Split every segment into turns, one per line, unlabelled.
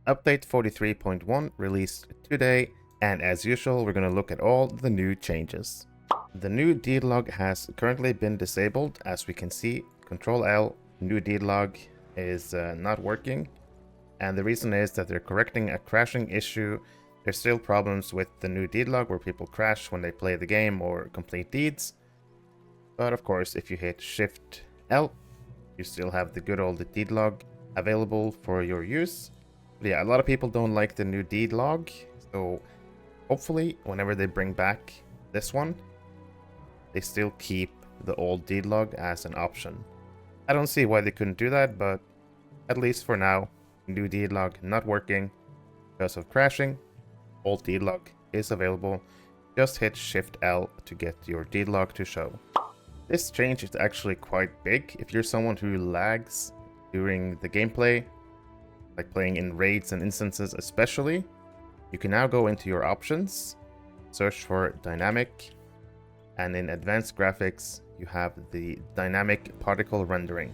Update 43.1 released today, and as usual, we're going to look at all the new changes. The new deed log has currently been disabled. As we can see, Control L, new deed log is not working. And the reason is that they're correcting a crashing issue. There's still problems with the new deed log where people crash when they play the game or complete deeds. But of course, if you hit Shift L, you still have the good old deed log available for your use. But yeah, a lot of people don't like the new deed log, so hopefully whenever they bring back this one, they still keep the old deed log as an option. I don't see why they couldn't do that, but at least for now, new deed log not working because of crashing. Old deed log is available. Just hit Shift L to get your deed log to show. This change is actually quite big. If you're someone who lags during the gameplay, like playing in raids and instances especially, you can now go into your options, search for dynamic, and in advanced graphics you have the dynamic particle rendering.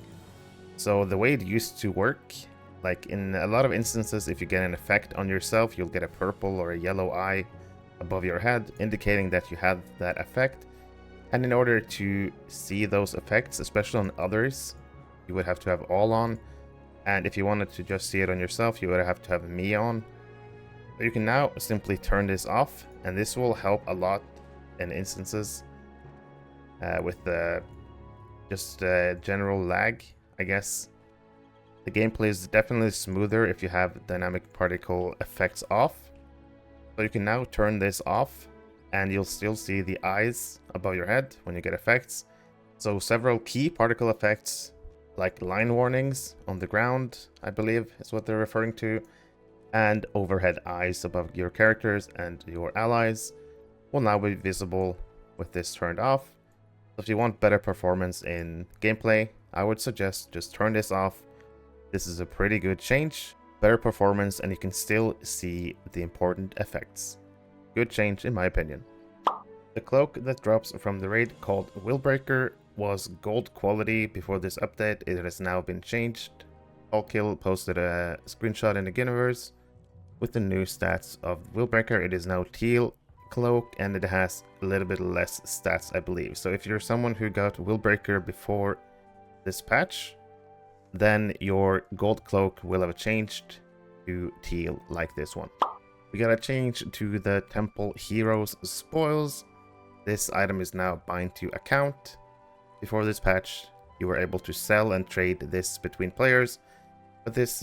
So the way it used to work, like in a lot of instances, if you get an effect on yourself, you'll get a purple or a yellow eye above your head indicating that you have that effect. And in order to see those effects, especially on others, you would have to have all on. And if you wanted to just see it on yourself, you would have to have me on. But you can now simply turn this off, and this will help a lot in instances with just general lag, I guess. The gameplay is definitely smoother if you have dynamic particle effects off. So you can now turn this off, and you'll still see the eyes above your head when you get effects. So several key particle effects, like line warnings on the ground, I believe is what they're referring to, and overhead eyes above your characters and your allies will now be visible with this turned off. So if you want better performance in gameplay, I would suggest just turn this off. This is a pretty good change, better performance, and you can still see the important effects. Good change in my opinion. The cloak that drops from the raid called Willbreaker was gold quality before this update. It has now been changed. Allkill posted a screenshot in the Ghyniverse with the new stats of Willbreaker. It is now teal cloak, and it has a little bit less stats, I believe. So if you're someone who got Willbreaker before this patch, then your gold cloak will have changed to teal like this one. We got a change to the Temple Heroes Spoils. This item is now bind to account. Before this patch, you were able to sell and trade this between players, but this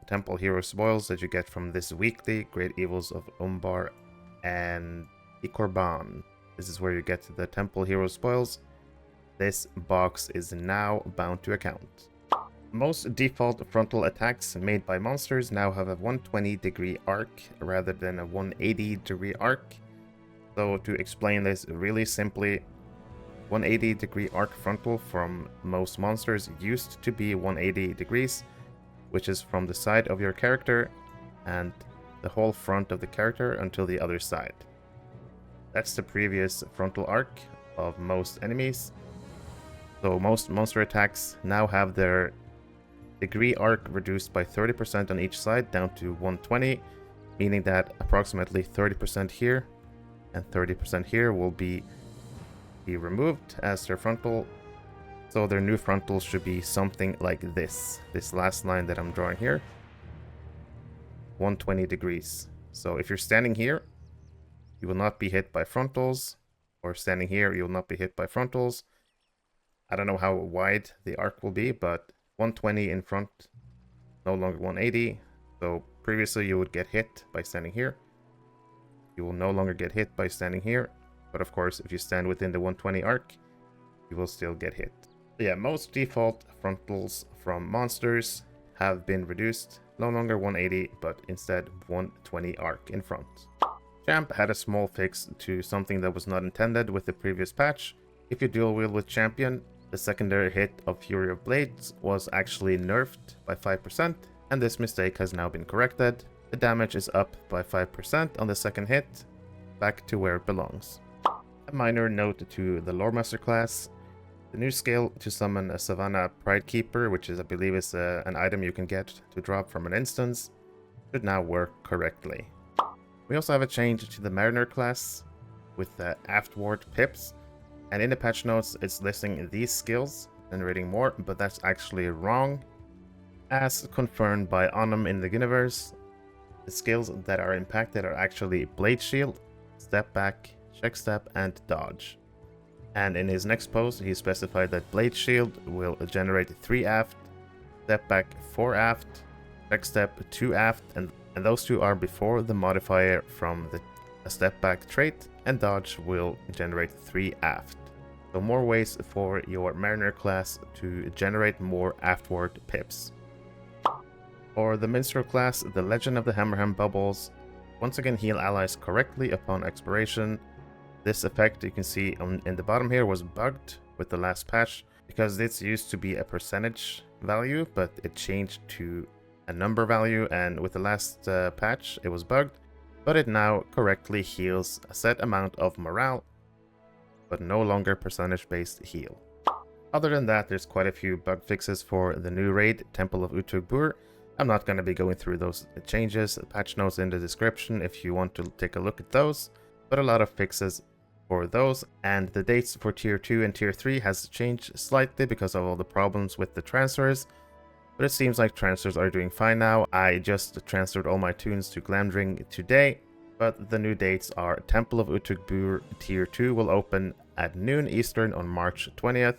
Temple Hero Spoils that you get from this weekly, Great Evils of Umbar and Ikorban. This is where you get the Temple Hero Spoils. This box is now bound to account. Most default frontal attacks made by monsters now have a 120-degree arc rather than a 180-degree arc. So to explain this really simply, 180-degree arc frontal from most monsters used to be 180 degrees, which is from the side of your character and the whole front of the character until the other side. That's the previous frontal arc of most enemies. So most monster attacks now have their degree arc reduced by 30% on each side down to 120, meaning that approximately 30% here and 30% here will be removed as their frontal. So their new frontal should be something like this last line that I'm drawing here, 120 degrees. So if you're standing here, you will not be hit by frontals, or standing here, you will not be hit by frontals. I don't know how wide the arc will be, but 120 in front, no longer 180. So previously you would get hit by standing here. You will no longer get hit by standing here. But of course, if you stand within the 120 arc, you will still get hit. Yeah, most default frontals from monsters have been reduced. No longer 180, but instead 120 arc in front. Champ had a small fix to something that was not intended with the previous patch. If you dual wield with champion, the secondary hit of Fury of Blades was actually nerfed by 5%, and this mistake has now been corrected. The damage is up by 5% on the second hit, back to where it belongs. A minor note to the Lore Master class. The new skill to summon a Savannah Pride Keeper, which is, I believe, is an item you can get to drop from an instance, should now work correctly. We also have a change to the Mariner class with the aftward pips, and in the patch notes it's listing these skills, generating more, but that's actually wrong. As confirmed by Onum in the Ghyniverse, the skills that are impacted are actually Blade Shield, Step Back, Check Step, and Dodge. And in his next post, he specified that Blade Shield will generate 3 aft, Step Back 4 aft, Check Step 2 aft, and those two are before the modifier from the Step Back trait, and Dodge will generate 3 aft. So more ways for your Mariner class to generate more aftward pips. For the Minstrel class, the Legend of the Hammerham bubbles once again heal allies correctly upon expiration. This effect you can see in the bottom here was bugged with the last patch because this used to be a percentage value, but it changed to a number value, and with the last patch it was bugged, but it now correctly heals a set amount of morale, but no longer percentage based heal. Other than that, there's quite a few bug fixes for the new raid, Temple of Utug-bûr. I'm not going to be going through those changes, patch notes in the description if you want to take a look at those, but a lot of fixes for those, and the dates for tier 2 and tier 3 has changed slightly because of all the problems with the transfers, but it seems like transfers are doing fine now. I just transferred all my tunes to Glamdring today, but the new dates are Temple of Utug-bûr tier 2 will open at noon Eastern on March 20th,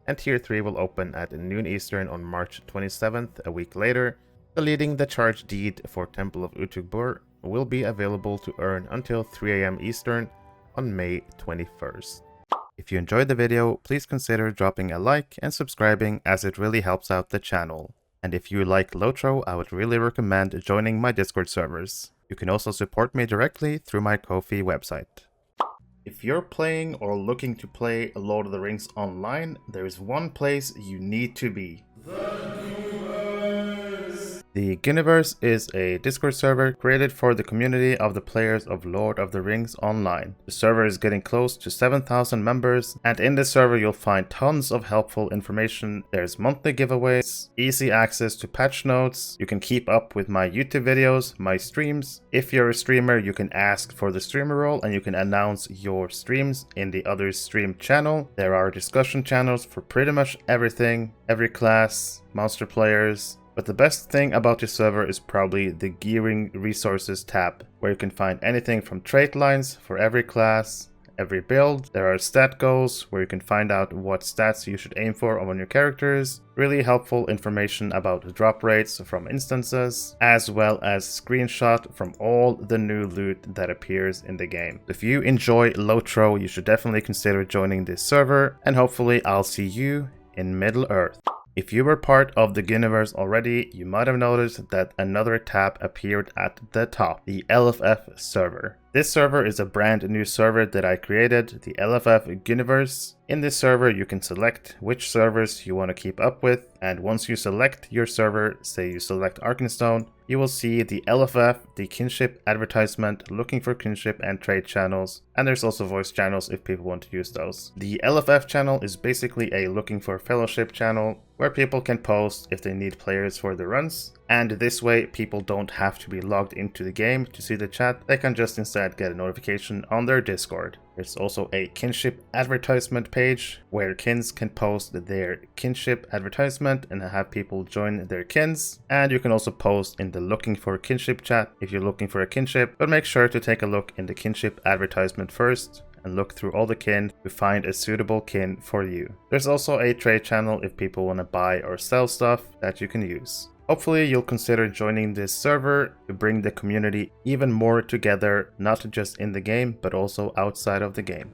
and tier 3 will open at noon Eastern on March 27th, a week later. Deleting the charge deed for Temple of Utug-bûr will be available to earn until 3 AM Eastern on May 21st. If you enjoyed the video, please consider dropping a like and subscribing as it really helps out the channel. And if you like LOTRO, I would really recommend joining my Discord servers. You can also support me directly through my Ko-fi website. If you're playing or looking to play Lord of the Rings online, there is one place you need to be. The Ghyniverse is a Discord server created for the community of the players of Lord of the Rings Online. The server is getting close to 7,000 members, and in this server you'll find tons of helpful information. There's monthly giveaways, easy access to patch notes, you can keep up with my YouTube videos, my streams. If you're a streamer, you can ask for the streamer role and you can announce your streams in the other stream channel. There are discussion channels for pretty much everything, every class, monster players. But the best thing about this server is probably the Gearing Resources tab, where you can find anything from trait lines for every class, every build. There are stat goals, where you can find out what stats you should aim for on your characters. Really helpful information about drop rates from instances, as well as screenshot from all the new loot that appears in the game. If you enjoy LOTRO, you should definitely consider joining this server, and hopefully I'll see you in Middle-earth. If you were part of the Ghyniverse already, you might have noticed that another tab appeared at the top, the LFF server. This server is a brand new server that I created, the LFF Ghyniverse. In this server, you can select which servers you want to keep up with, and once you select your server, say you select Arkenstone, you will see the LFF, the kinship advertisement, looking for kinship and trade channels, and there's also voice channels if people want to use those. The LFF channel is basically a looking for fellowship channel where people can post if they need players for the runs, and this way people don't have to be logged into the game to see the chat, they can just instead get a notification on their Discord. There's also a kinship advertisement page where kins can post their kinship advertisement and have people join their kins, and you can also post in the looking for kinship chat if you're looking for a kinship, but make sure to take a look in the kinship advertisement first and look through all the kin to find a suitable kin for you. There's also a trade channel if people want to buy or sell stuff that you can use. Hopefully you'll consider joining this server to bring the community even more together, not just in the game, but also outside of the game.